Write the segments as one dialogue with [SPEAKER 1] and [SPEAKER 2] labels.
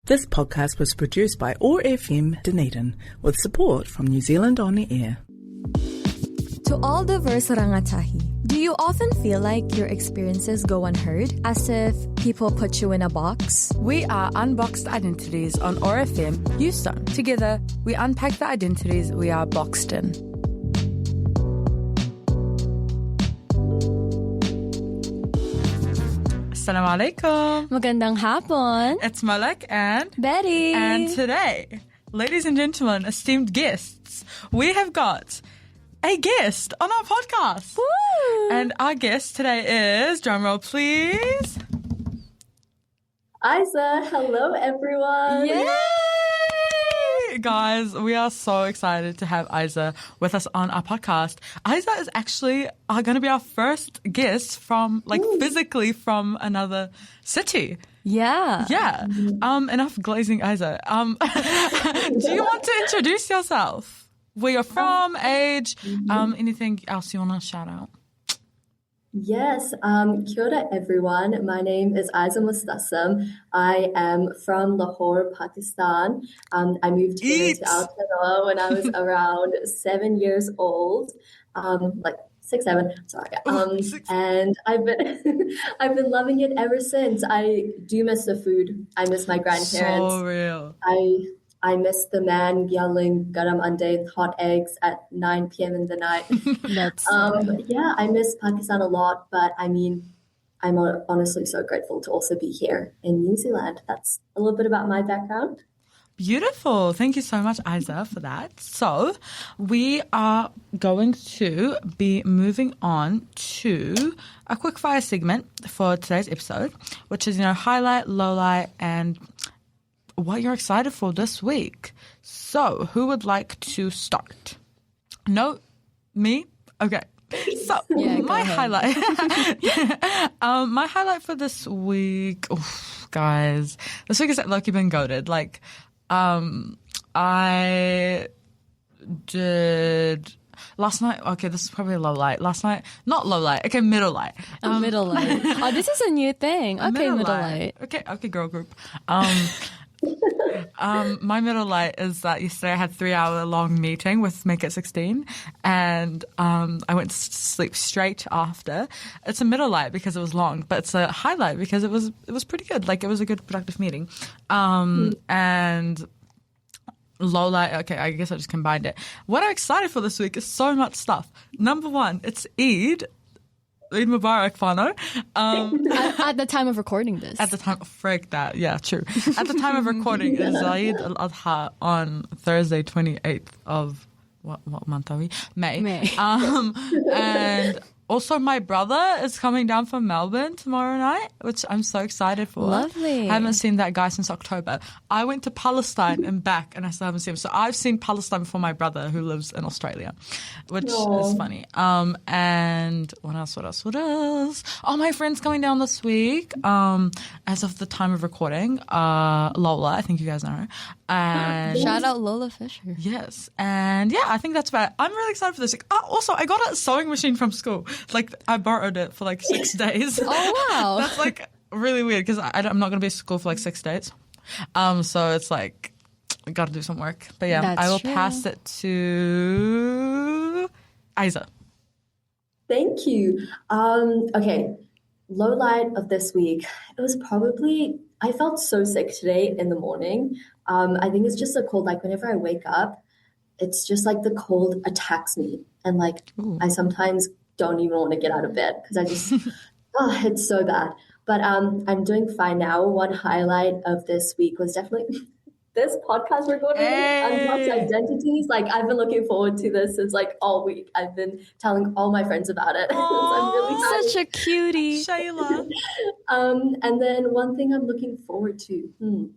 [SPEAKER 1] This podcast was produced by OAR FM Dunedin with support from New Zealand On the Air.
[SPEAKER 2] To all diverse rangatahi, do you often feel like your experiences go unheard, as if people put you in a box?
[SPEAKER 3] We are Unboxed Identities on OAR FM Houston. Together, we unpack the identities we are boxed in. Assalamu alaikum.
[SPEAKER 2] Magandang hapon.
[SPEAKER 3] It's Malak and
[SPEAKER 2] Betty.
[SPEAKER 3] And today, ladies and gentlemen, esteemed guests, we have got a guest on our podcast.
[SPEAKER 2] Woo!
[SPEAKER 3] And our guest today is, drumroll please,
[SPEAKER 4] Aiza. Hello, everyone.
[SPEAKER 3] Yay! Guys, we are so excited to have Aiza with us on our podcast. Aiza is actually going to be our first guest from, physically from another city.
[SPEAKER 2] Yeah.
[SPEAKER 3] Yeah. Enough glazing, Aiza. Do you want to introduce yourself? Where you're from, age, anything else you want to shout out?
[SPEAKER 4] Yes. Kia ora, everyone. My name is Aiza Mustasam. I am from Lahore, Pakistan. I moved here to Aotearoa when I was around 7 years old. 6, 7. Sorry. And I've been I've been loving it ever since. I do miss the food. I miss my grandparents.
[SPEAKER 3] So real.
[SPEAKER 4] I miss the man yelling garam ande, hot eggs at 9 p.m. in the night. Yeah, I miss Pakistan a lot, but I mean, I'm honestly so grateful to also be here in New Zealand. That's a little bit about my background.
[SPEAKER 3] Beautiful. Thank you so much, Aiza, for that. So we are going to be moving on to a quick fire segment for today's episode, which is, highlight, lowlight, and what you're excited for this week. So who would like to start? No? Me? Okay. So my highlight, my highlight for this week, guys, this week is that Loki been goated. I did last night. Okay, this is probably a low light. Last night, not low light. Okay, middle light.
[SPEAKER 2] Middle light. Oh, this is a new thing. Okay, middle light.
[SPEAKER 3] Okay, girl group. My middle light is that yesterday I had a 3-hour-long meeting with Make It 16, and I went to sleep straight after. It's a middle light because it was long, but it's a highlight because it was pretty good. It was a good productive meeting. And low light, okay, I guess I just combined it. What I'm excited for this week is so much stuff. Number one, it's Eid Mubarak, whānau.
[SPEAKER 2] At the time of recording this.
[SPEAKER 3] At the time, freak that. Yeah, true. At the time of recording, is Eid al-Adha on Thursday, 28th of, what month are we? May. And also my brother is coming down from Melbourne tomorrow night, which I'm so excited for.
[SPEAKER 2] Lovely.
[SPEAKER 3] I haven't seen that guy since October. I went to Palestine and back, and I still haven't seen him. So I've seen Palestine before my brother, who lives in Australia, which is funny. And what else? Oh, my friend's coming down this week. As of the time of recording, Lola, I think you guys know her. And
[SPEAKER 2] shout out Lola Fisher.
[SPEAKER 3] Yes. And yeah, I think that's about it. I'm really excited for this week. Also, I got a sewing machine from school. I borrowed it for 6 days.
[SPEAKER 2] Oh, wow.
[SPEAKER 3] That's really weird because I'm not going to be at school for 6 days. So it's I got to do some work. But yeah,
[SPEAKER 2] That's
[SPEAKER 3] I will
[SPEAKER 2] true.
[SPEAKER 3] pass it to Aiza.
[SPEAKER 4] Thank you. Okay, low light of this week. It was probably, I felt so sick today in the morning. I think it's just a cold. Whenever I wake up, it's just the cold attacks me. And I sometimes don't even want to get out of bed because I just, it's so bad. But I'm doing fine now. One highlight of this week was definitely this podcast recording, Unboxed Identities. I've been looking forward to this since all week. I've been telling all my friends about it. So I'm really happy.
[SPEAKER 2] Such a cutie.
[SPEAKER 3] Shayla.
[SPEAKER 4] And then one thing I'm looking forward to.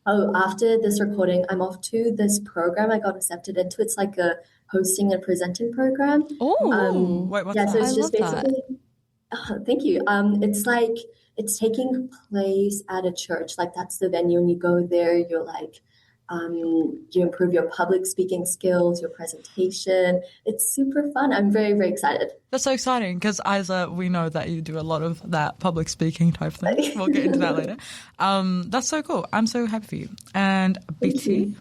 [SPEAKER 4] After this recording, I'm off to this program I got accepted into. It's a hosting and presenting program.
[SPEAKER 2] Oh,
[SPEAKER 3] wait, what's
[SPEAKER 4] yeah,
[SPEAKER 3] that?
[SPEAKER 4] so it's just
[SPEAKER 2] love
[SPEAKER 4] basically. Thank you. It's taking place at a church. That's the venue, and you go there. You're You improve your public speaking skills, your presentation. It's super fun. I'm very, very excited.
[SPEAKER 3] That's so exciting because, Aiza, we know that you do a lot of that public speaking type thing. We'll get into that later. That's so cool. I'm so happy for you. And BT?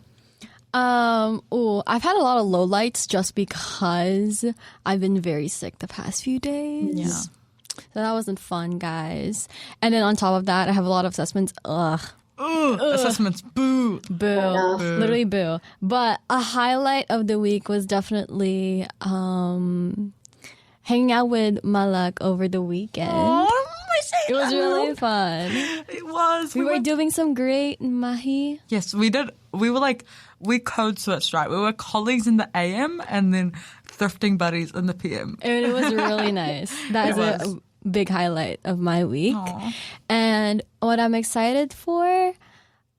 [SPEAKER 2] I've had a lot of lowlights just because I've been very sick the past few days.
[SPEAKER 3] Yeah.
[SPEAKER 2] So that wasn't fun, guys. And then on top of that, I have a lot of assessments.
[SPEAKER 3] Assessments. Boo.
[SPEAKER 2] Boo. Literally boo. But a highlight of the week was definitely hanging out with Malak over the weekend. It was really fun.
[SPEAKER 3] It was.
[SPEAKER 2] We were doing some great mahi.
[SPEAKER 3] Yes, we did. We code switched, right? We were colleagues in the AM and then thrifting buddies in the PM.
[SPEAKER 2] And it was really nice. That's a big highlight of my week.
[SPEAKER 3] Aww.
[SPEAKER 2] And what I'm excited for,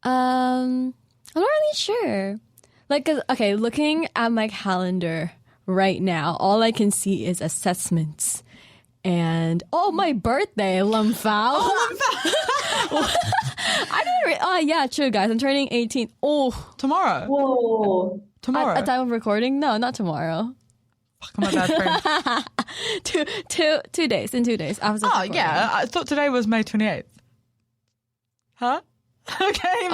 [SPEAKER 2] I'm not really sure. Like, 'cause, okay, looking at my calendar right now, all I can see is assessments. And, my birthday, Lamphao. Yeah, true, guys. I'm turning 18. Oh.
[SPEAKER 3] Tomorrow.
[SPEAKER 4] Whoa.
[SPEAKER 3] Tomorrow.
[SPEAKER 2] At time of recording? No, not tomorrow.
[SPEAKER 3] Fuck, my bad friend.
[SPEAKER 2] 2 days. In 2 days. After recording.
[SPEAKER 3] Yeah. I thought today was May 28th. Huh?
[SPEAKER 2] Okay.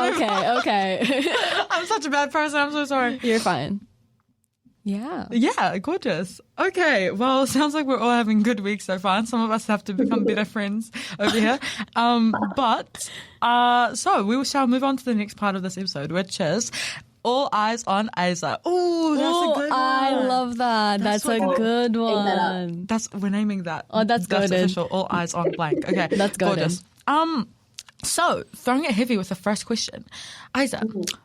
[SPEAKER 3] I'm such a bad person. I'm so sorry.
[SPEAKER 2] You're fine. Yeah.
[SPEAKER 3] Yeah, gorgeous. Okay, well, sounds like we're all having good weeks so far. And some of us have to become better friends over here. So we shall move on to the next part of this episode, which is all eyes on Aiza. Oh, that's a good one.
[SPEAKER 2] I love that. That's a good one.
[SPEAKER 3] We're naming that.
[SPEAKER 2] Oh, that's good.
[SPEAKER 3] That's official. All eyes on blank. Okay,
[SPEAKER 2] that's
[SPEAKER 3] gorgeous. So, throwing it heavy with the first question. Aiza,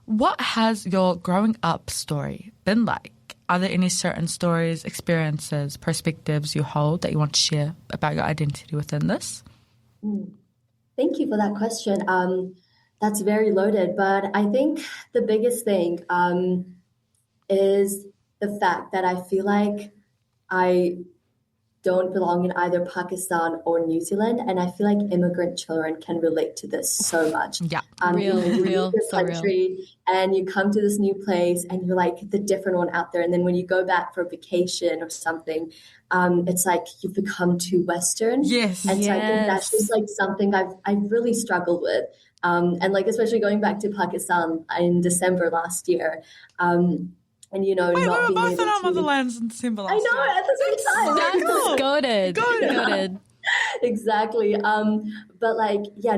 [SPEAKER 3] what has your growing up story been like? Are there any certain stories, experiences, perspectives you hold that you want to share about your identity within this?
[SPEAKER 4] Thank you for that question. That's very loaded, but I think the biggest thing is the fact that I feel like I don't belong in either Pakistan or New Zealand, and I feel like immigrant children can relate to this so much.
[SPEAKER 3] Yeah,
[SPEAKER 2] real,
[SPEAKER 4] this country, and you come to this new place, and you're like the different one out there. And then when you go back for vacation or something, it's like you've become too Western.
[SPEAKER 3] Yes,
[SPEAKER 4] and so I think that's just like something I've really struggled with, and like especially going back to Pakistan in December last year. And,
[SPEAKER 3] Wait,
[SPEAKER 4] not
[SPEAKER 3] we were
[SPEAKER 4] being
[SPEAKER 3] both
[SPEAKER 4] able
[SPEAKER 3] in our
[SPEAKER 4] to...
[SPEAKER 3] motherlands in December last
[SPEAKER 4] I know,
[SPEAKER 3] year.
[SPEAKER 4] at the same time.
[SPEAKER 2] That's goated.
[SPEAKER 4] Exactly. But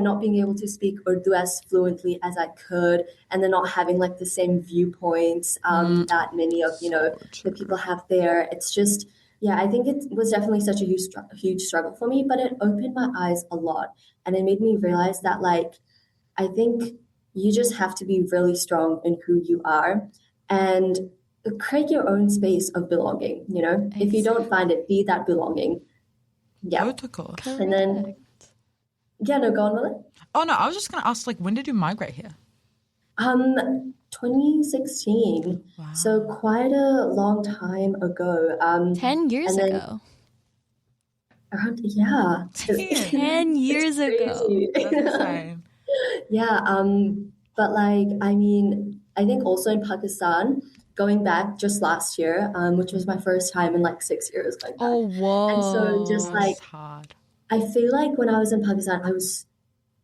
[SPEAKER 4] not being able to speak Urdu as fluently as I could, and then not having like the same viewpoints that many of, the people have there. It's just, I think it was definitely such a huge struggle for me, but it opened my eyes a lot. And it made me realize that I think you just have to be really strong in who you are and create your own space of belonging, Exactly. If you don't find it, be that belonging. Yeah.
[SPEAKER 3] Protocol.
[SPEAKER 4] And then, go on, Molly.
[SPEAKER 3] Oh, no, I was just going to ask, when did you migrate here?
[SPEAKER 4] 2016.
[SPEAKER 3] Wow.
[SPEAKER 4] So quite a long time ago.
[SPEAKER 2] 10 years ago.
[SPEAKER 4] Around,
[SPEAKER 2] 10 years ago.
[SPEAKER 3] That's insane.
[SPEAKER 4] But I think also in Pakistan, going back just last year, which was my first time in 6 years going back.
[SPEAKER 2] Oh, whoa.
[SPEAKER 4] And so just
[SPEAKER 3] hard.
[SPEAKER 4] I feel like when I was in Pakistan, I was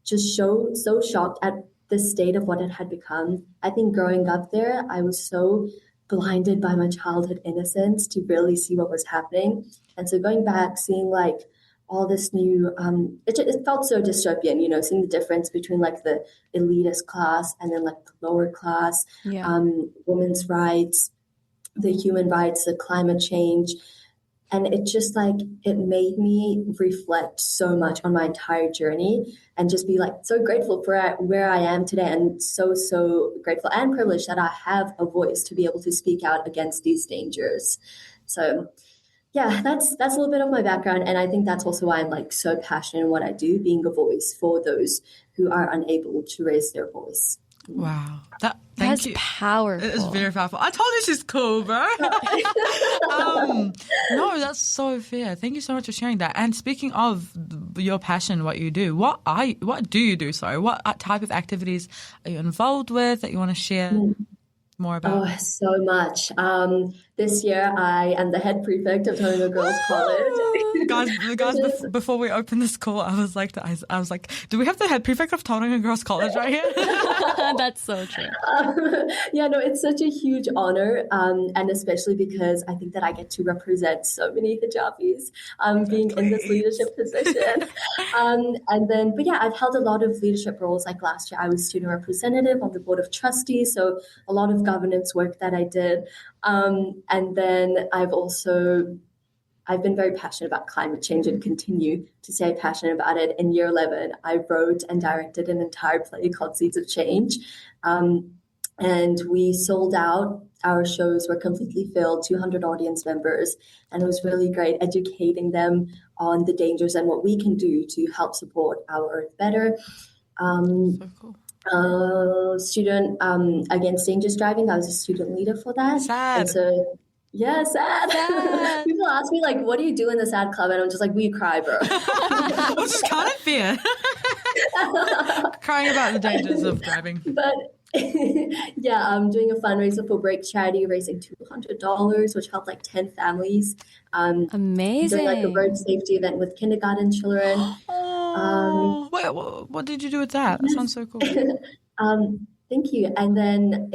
[SPEAKER 4] just so shocked at the state of what it had become. I think growing up there, I was so blinded by my childhood innocence to really see what was happening. And so going back, seeing all this new, it felt so dystopian, seeing the difference between the elitist class and then the lower class, women's rights, the human rights, the climate change. And it just it made me reflect so much on my entire journey and just be so grateful for where I am today, and so grateful and privileged that I have a voice to be able to speak out against these dangers. So that's a little bit of my background, and I think that's also why I'm so passionate in what I do, being a voice for those who are unable to raise their voice.
[SPEAKER 3] Wow.
[SPEAKER 2] That's
[SPEAKER 3] Thank you.
[SPEAKER 2] powerful.
[SPEAKER 3] It is very powerful. I told you she's cool, bro. No, that's so fair. Thank you so much for sharing that. And speaking of your passion, what you do, what do you do? Sorry, what type of activities are you involved with that you want to share more about?
[SPEAKER 4] Oh, so much. This year I am the head prefect of Tauranga Girls College.
[SPEAKER 3] guys,
[SPEAKER 4] Which is-
[SPEAKER 3] before we open this call, I was like, do we have the head prefect of Tauranga Girls College right here?
[SPEAKER 2] That's so true.
[SPEAKER 4] Yeah, no, it's such a huge honor, and especially because I think that I get to represent so many hijabis being in this leadership position. But yeah, I've held a lot of leadership roles. Like last year, I was student representative on the board of trustees, so a lot of governance work that I did. And then I've been very passionate about climate change and continue to stay passionate about it. In year 11, I wrote and directed an entire play called Seeds of Change. And we sold out. Our shows were completely filled, 200 audience members. And it was really great educating them on the dangers and what we can do to help support our Earth better.
[SPEAKER 3] So cool.
[SPEAKER 4] Student against dangerous driving. I was a student leader for that.
[SPEAKER 3] Sad.
[SPEAKER 4] And so, yeah, sad. People ask me, like, what do you do in the sad club? And I'm just like, we cry, bro.
[SPEAKER 3] Which is kind of fair. Crying about the dangers of driving.
[SPEAKER 4] But yeah, I'm doing a fundraiser for Break Charity, raising $200, which helped like 10 families.
[SPEAKER 2] Amazing.
[SPEAKER 4] Doing like a road safety event with kindergarten children.
[SPEAKER 3] Wait, what did you do with that? That sounds so cool.
[SPEAKER 4] Thank you. And then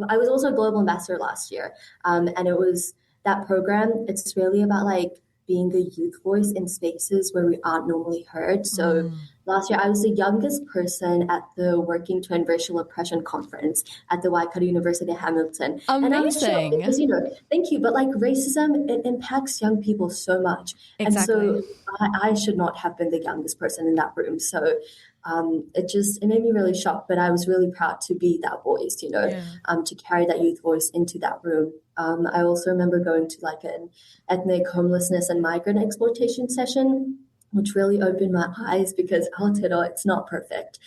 [SPEAKER 4] I was also a global ambassador last year. And it was that program. It's really about like being a youth voice in spaces where we aren't normally heard. So last year, I was the youngest person at the Working to End Racial Oppression conference at the Waikato University of Hamilton.
[SPEAKER 2] Amazing.
[SPEAKER 4] And I was shocked because, thank you. But like racism, it impacts young people so much.
[SPEAKER 2] Exactly.
[SPEAKER 4] And so I should not have been the youngest person in that room. So it made me really shocked, but I was really proud to be that voice, to carry that youth voice into that room. I also remember going to like an ethnic homelessness and migrant exploitation session, which really opened my eyes because Aotearoa, it's not perfect,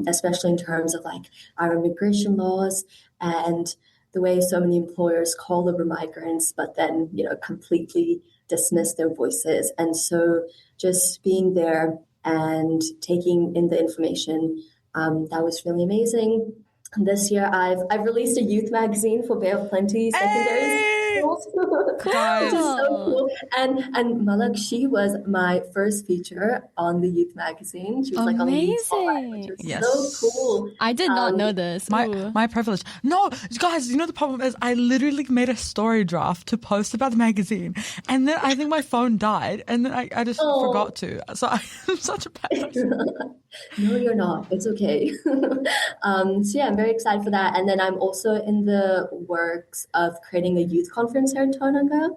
[SPEAKER 4] especially in terms of like our immigration laws and the way so many employers call over migrants, but then, completely dismiss their voices. And so just being there and taking in the information, that was really amazing. This year, I've released a youth magazine for Bay of Plenty secondary schools, which is so cool. And Malak, she was my first feature on the youth magazine. She was like on the youth spotlight, which was so cool.
[SPEAKER 2] I did not know this.
[SPEAKER 3] My privilege. No, guys, the problem is I literally made a story draft to post about the magazine, and then I think my phone died, and then I just forgot to. So I'm such a bad person.
[SPEAKER 4] No, you're not. It's okay. So yeah, I'm very excited for that. And then I'm also in the works of creating a youth conference here in Tauranga.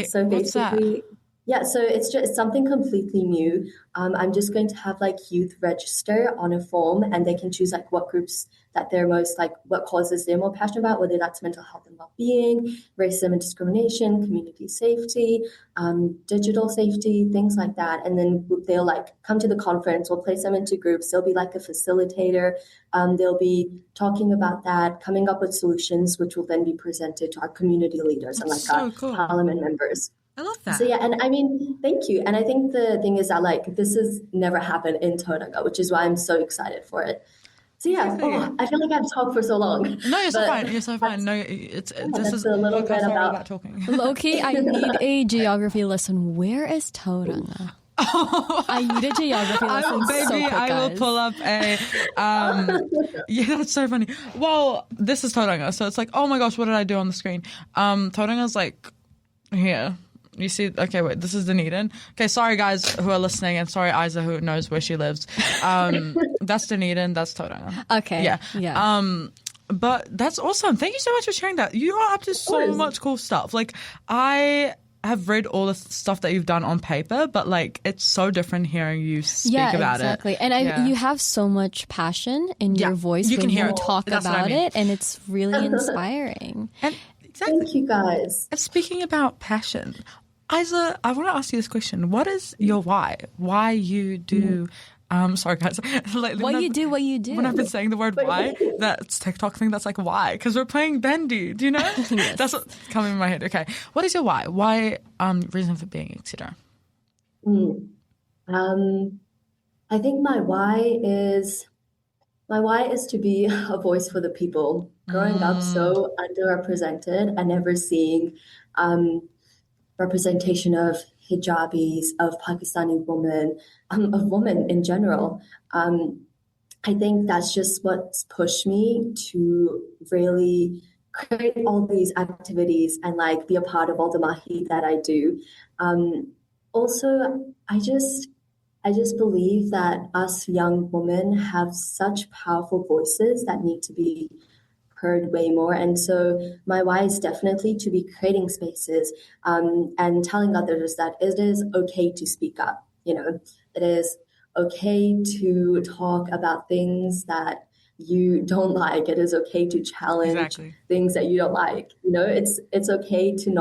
[SPEAKER 4] So
[SPEAKER 3] what's that?
[SPEAKER 4] Yeah, so it's something completely new. I'm just going to have like youth register on a form, and they can choose like what groups that they're most like, what causes they're more passionate about, whether that's mental health and well-being, racism and discrimination, community safety, digital safety, things like that. And then they'll like come to the conference. We'll place them into groups. There'll be like a facilitator. They'll be talking about that, coming up with solutions, which will then be presented to our community leaders and like our parliament members.
[SPEAKER 3] I love that.
[SPEAKER 4] So yeah, and I mean, thank you. And I think the thing is that like this has never happened in Tauranga, which is why I'm so excited for it. So yeah, I feel like I've talked for so long.
[SPEAKER 3] No, you're so fine. You're so fine. No, this is
[SPEAKER 4] a little bit about
[SPEAKER 3] talking.
[SPEAKER 2] Low-key, I need a geography lesson. Where is Tauranga? I need a geography lesson.
[SPEAKER 3] Baby, I will pull up a. Yeah, that's so funny. Well, this is Tauranga, so it's like, oh my gosh, what did I do on the screen? Tauranga's like here. You see, okay, wait, this is Dunedin. Okay, sorry guys who are listening, and sorry Aiza who knows where she lives. That's Dunedin, that's Tauranga.
[SPEAKER 2] Okay.
[SPEAKER 3] Yeah. But that's awesome. Thank you so much for sharing that. You are up to so much cool stuff. Like, I have read all the stuff that you've done on paper, but like it's so different hearing you speak about
[SPEAKER 2] exactly.
[SPEAKER 3] it.
[SPEAKER 2] And you have so much passion in your voice when you talk about it, and it's really inspiring.
[SPEAKER 3] And
[SPEAKER 4] thank you guys.
[SPEAKER 3] And speaking about passion, Aiza, I want to ask you this question. What is your why? Why you do Sorry guys. Lately,
[SPEAKER 2] What you do.
[SPEAKER 3] when I've been saying the word why, that's TikTok thing that's like why, because we're playing bandy. Do you know?
[SPEAKER 2] Yes.
[SPEAKER 3] That's what's coming in my head. Okay, what is your why? Why reason for being, etc.
[SPEAKER 4] I think my why is to be a voice for the people. Growing up so underrepresented and never seeing representation of hijabis, of Pakistani women, of women in general. I think that's just what's pushed me to really create all these activities and like be a part of all the mahi that I do. Also, I just believe that us young women have such powerful voices that need to be heard way more. And so my why is definitely to be creating spaces and telling others that it is okay to speak up. You know, it is okay to talk about things that you don't like. It is okay to challenge things that you don't like. You know, it's okay to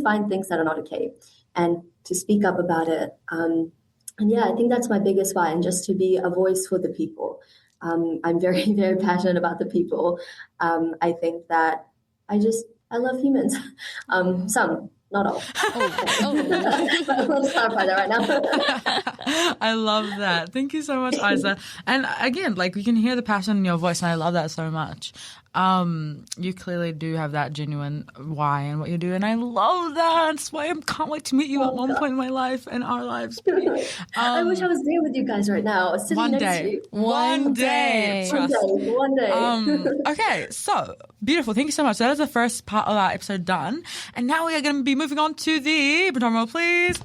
[SPEAKER 4] find things that are not okay and to speak up about it. And yeah, I think that's my biggest why, and just to be a voice for the people. I'm very, very passionate about the people. I think that I love humans. Some, not all. Let's clarify that right now.
[SPEAKER 3] I love that. Thank you so much, Aiza. And again, like we can hear the passion in your voice, and I love that so much. You clearly do have that genuine why and what you do, and I love that. That's why I can't wait to meet you at one point in my life and our lives.
[SPEAKER 4] I wish I was there with you guys right now, sitting next to you.
[SPEAKER 3] One day. Trust.
[SPEAKER 4] One day.
[SPEAKER 3] Okay, so beautiful. Thank you so much. That is the first part of our episode done, and now we are going to be moving on to the drum roll, please.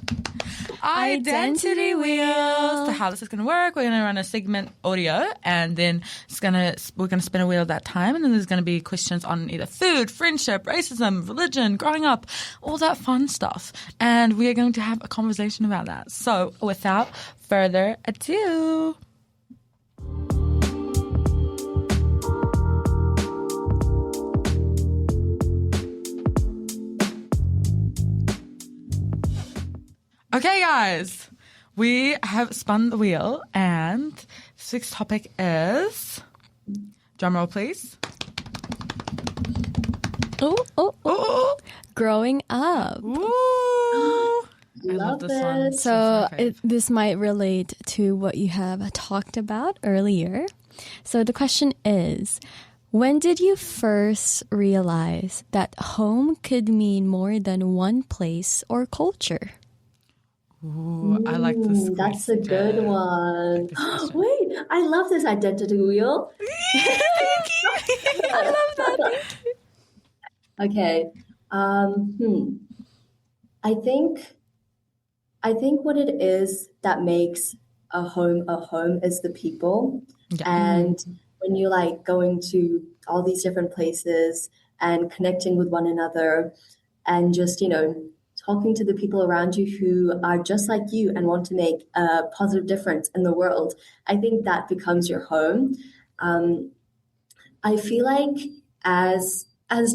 [SPEAKER 3] Identity wheels. So how this is going to work? We're going to run a segment audio, and then we're going to spin a wheel at that time, and then there's going to be questions on either food, friendship, racism, religion, growing up, all that fun stuff. And we are going to have a conversation about that. So without further ado. Okay, guys, we have spun the wheel, and this week's topic is, drum roll, please.
[SPEAKER 2] Oh. Growing up.
[SPEAKER 3] Ooh. I
[SPEAKER 4] Love
[SPEAKER 3] this one.
[SPEAKER 2] So this might relate to what you have talked about earlier. So the question is, when did you first realize that home could mean more than one place or culture?
[SPEAKER 3] Ooh, I like this.
[SPEAKER 4] That's a good one. Wait, I love this identity wheel.
[SPEAKER 3] Thank you.
[SPEAKER 2] I love that. Thank you.
[SPEAKER 4] Okay. I think what it is that makes a home is the people.
[SPEAKER 3] Yeah.
[SPEAKER 4] And when you're like going to all these different places and connecting with one another and just, you know, talking to the people around you who are just like you and want to make a positive difference in the world, I think that becomes your home. I feel like as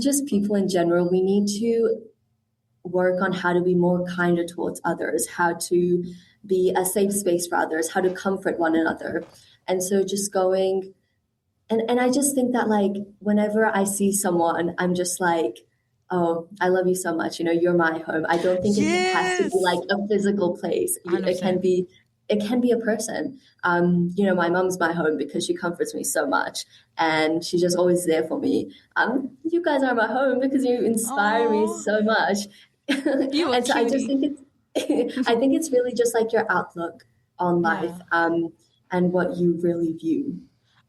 [SPEAKER 4] just people in general, we need to work on how to be more kinder towards others, how to be a safe space for others, how to comfort one another. And so just going, and I just think that like whenever I see someone, I'm just like, oh, I love you so much. You know, you're my home. I don't think it has to be like a physical place. It can be a person. You know, my mom's my home because she comforts me so much and she's just always there for me. You guys are my home because you inspire me so much. And so I just think it's really just like your outlook on life and what you really view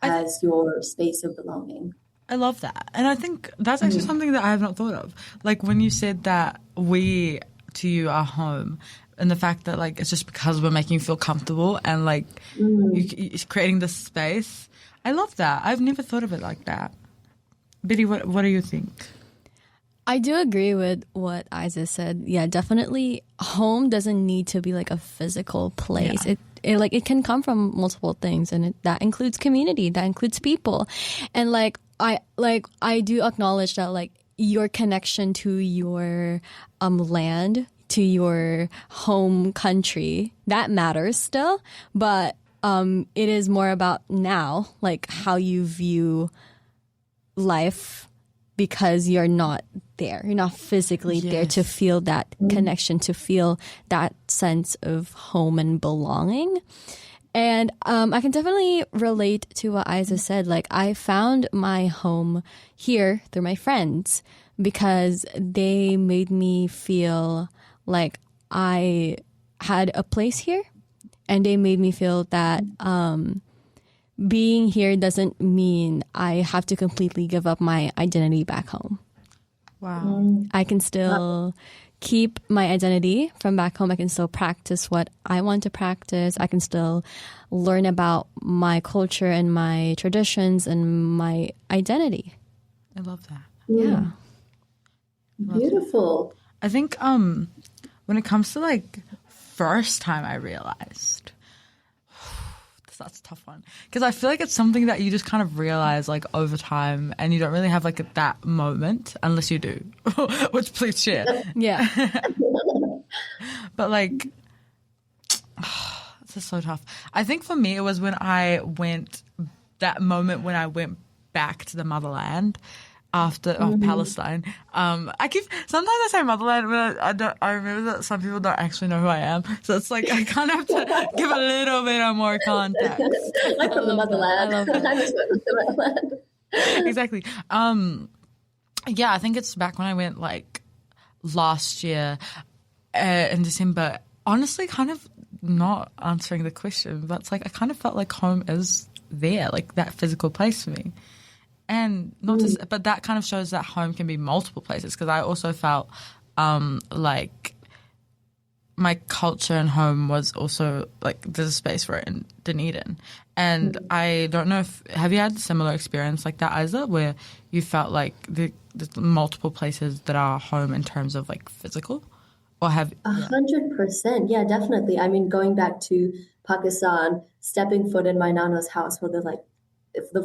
[SPEAKER 4] as your space of belonging.
[SPEAKER 3] I love that. And I think that's actually something that I have not thought of. Like when you said that we, to you, are home, and the fact that like it's just because we're making you feel comfortable and like you're creating this space. I love that. I've never thought of it like that. Biddy, what do you think?
[SPEAKER 2] I do agree with what Aiza said. Yeah, definitely home doesn't need to be like a physical place. Yeah. It can come from multiple things, and that includes community, that includes people. And I do acknowledge that like your connection to your land to your home country, that matters still. But it is more about now, like how you view life, because you're not there. You're not physically there to feel that connection, to feel that sense of home and belonging. And I can definitely relate to what Aiza said. Like, I found my home here through my friends because they made me feel like I had a place here. And they made me feel that being here doesn't mean I have to completely give up my identity back home.
[SPEAKER 3] Wow.
[SPEAKER 2] I can still keep my identity from back home. I can still practice what I want to practice. I can still learn about my culture and my traditions and my identity.
[SPEAKER 3] I love that.
[SPEAKER 2] Yeah.
[SPEAKER 4] Beautiful.
[SPEAKER 3] I think when it comes to like first time I realized, that's a tough one, because I feel like it's something that you just kind of realize like over time, and you don't really have like that moment unless you do, which please share.
[SPEAKER 2] Yeah.
[SPEAKER 3] But like, this is so tough. I think for me it was when I went, that moment when I went back to the motherland after Palestine. Sometimes I say motherland, but I remember that some people don't actually know who I am. So it's like I kind of have to give a little bit of more context.
[SPEAKER 4] Like from the motherland. I just went with the motherland.
[SPEAKER 3] Exactly. Yeah, I think it's back when I went like last year in December. Honestly, kind of not answering the question, but it's like I kind of felt like home is there, like that physical place for me. And not just, but that kind of shows that home can be multiple places, because I also felt like my culture and home was also like there's a space for it in Dunedin. And I don't know if, have you had a similar experience like that, Aiza, where you felt like there's multiple places that are home in terms of like physical? Or have
[SPEAKER 4] 100%. Yeah, definitely. I mean, going back to Pakistan, stepping foot in my nana's house for the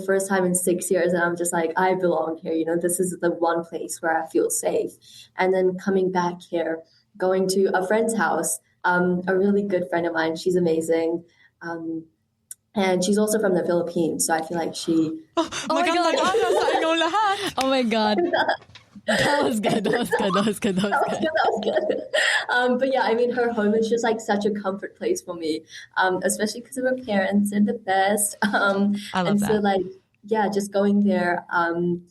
[SPEAKER 4] first time in 6 years, and I'm just like, I belong here. You know, this is the one place where I feel safe. And then coming back here, going to a friend's house, a really good friend of mine. She's amazing. And she's also from the Philippines, so I feel like she...
[SPEAKER 2] Oh my God. Oh my God. That was good.
[SPEAKER 4] But yeah, I mean, her home is just like such a comfort place for me, especially because of her parents. They're the best.
[SPEAKER 3] I love
[SPEAKER 4] and
[SPEAKER 3] that.
[SPEAKER 4] so like, yeah, just going there and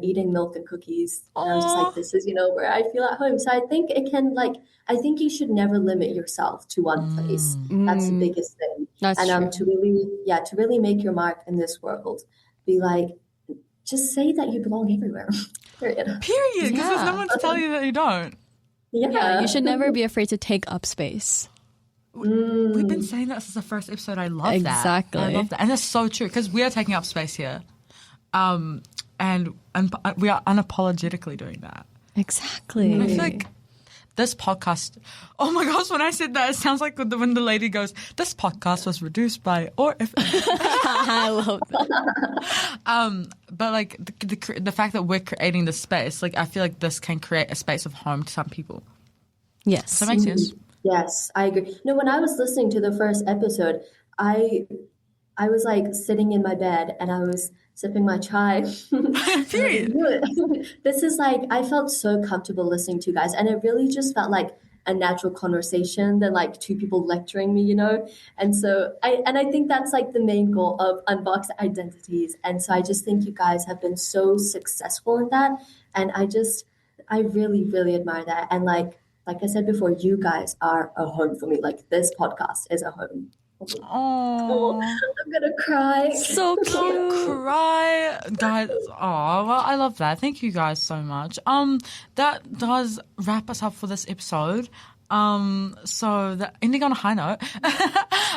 [SPEAKER 4] eating milk and cookies. And I'm just like, this is, where I feel at home. So I think I think you should never limit yourself to one place. That's the biggest thing.
[SPEAKER 2] That's
[SPEAKER 4] and
[SPEAKER 2] true.
[SPEAKER 4] to really make your mark in this world, be like, just say that you belong everywhere. Period.
[SPEAKER 3] Because there's no one to tell you that you don't.
[SPEAKER 4] Yeah.
[SPEAKER 2] You should never be afraid to take up space.
[SPEAKER 3] We've been saying that since the first episode. I love that.
[SPEAKER 2] Exactly.
[SPEAKER 3] I love that. And that's so true, because we are taking up space here. And we are unapologetically doing that.
[SPEAKER 2] Exactly.
[SPEAKER 3] And I feel like this podcast, oh my gosh, when I said that, it sounds like when the lady goes, this podcast was produced by, or if...
[SPEAKER 2] I love that.
[SPEAKER 3] But like the fact that we're creating this space, like I feel like this can create a space of home to some people.
[SPEAKER 2] Yes.
[SPEAKER 3] Does that make sense?
[SPEAKER 4] Yes, I agree. No, when I was listening to the first episode, I was like sitting in my bed and I was sipping my chai.
[SPEAKER 3] Period.
[SPEAKER 4] This is like, I felt so comfortable listening to you guys, and it really just felt like a natural conversation than like two people lecturing me, And so I think that's like the main goal of Unboxed Identities. And so I just think you guys have been so successful in that. And I really, really admire that. And like I said before, you guys are a home for me. Like this podcast is a home.
[SPEAKER 3] Oh,
[SPEAKER 4] I'm gonna cry.
[SPEAKER 2] So cute.
[SPEAKER 3] Cry, guys. Oh, well, I love that. Thank you guys so much. That does wrap us up for this episode. So the ending on a high note.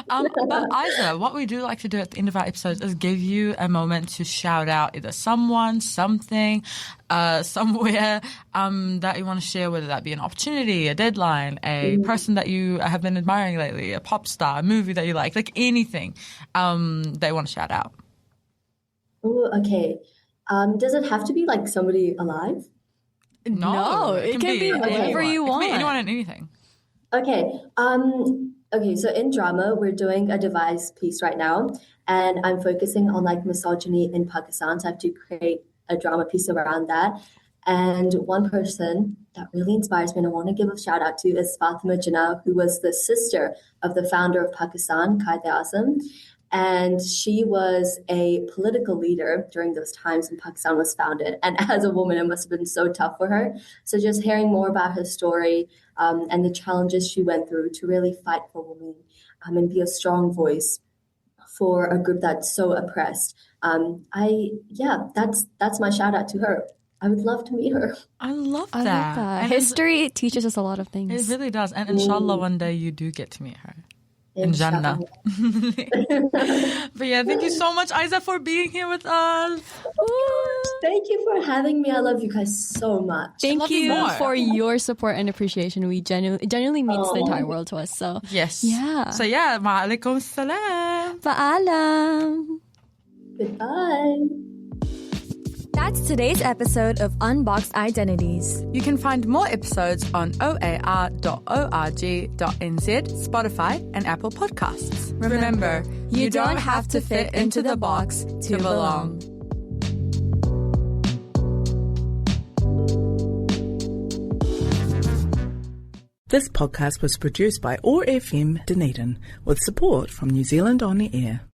[SPEAKER 3] But Aiza, what we do like to do at the end of our episodes is give you a moment to shout out either someone, something, somewhere that you want to share, whether that be an opportunity, a deadline, a person that you have been admiring lately, a pop star, a movie that you like anything that you want to shout out.
[SPEAKER 4] Oh, okay. Does it have to be like somebody alive?
[SPEAKER 2] No, it can be whatever you want.
[SPEAKER 3] It can be anyone and anything.
[SPEAKER 4] Okay. Okay, so in drama, we're doing a devised piece right now, and I'm focusing on like misogyny in Pakistan. So I have to create a drama piece around that. And one person that really inspires me and I want to give a shout out to is Fatima Jinnah, who was the sister of the founder of Pakistan, Quaid-e-Azam. And she was a political leader during those times when Pakistan was founded. And as a woman, it must have been so tough for her. So just hearing more about her story and the challenges she went through to really fight for women and be a strong voice for a group that's so oppressed. That's my shout out to her. I would love to meet her.
[SPEAKER 3] I love that.
[SPEAKER 2] I love that. History teaches us a lot of things.
[SPEAKER 3] It really does. And inshallah, one day you do get to meet her. In Jannah. But yeah, thank you so much, Aiza, for being here with us.
[SPEAKER 4] Thank you for having me. I love you guys so much.
[SPEAKER 2] Thank you for your support and appreciation. It genuinely means the entire world to us. So
[SPEAKER 3] yes.
[SPEAKER 2] Yeah.
[SPEAKER 3] So yeah, ma'alaikum salam.
[SPEAKER 2] Pa'alam.
[SPEAKER 4] Goodbye.
[SPEAKER 5] That's today's episode of Unboxed Identities.
[SPEAKER 3] You can find more episodes on oar.org.nz, Spotify, and Apple Podcasts.
[SPEAKER 5] Remember, you don't have to fit into the box to belong.
[SPEAKER 1] This podcast was produced by OAR FM Dunedin with support from New Zealand On the Air.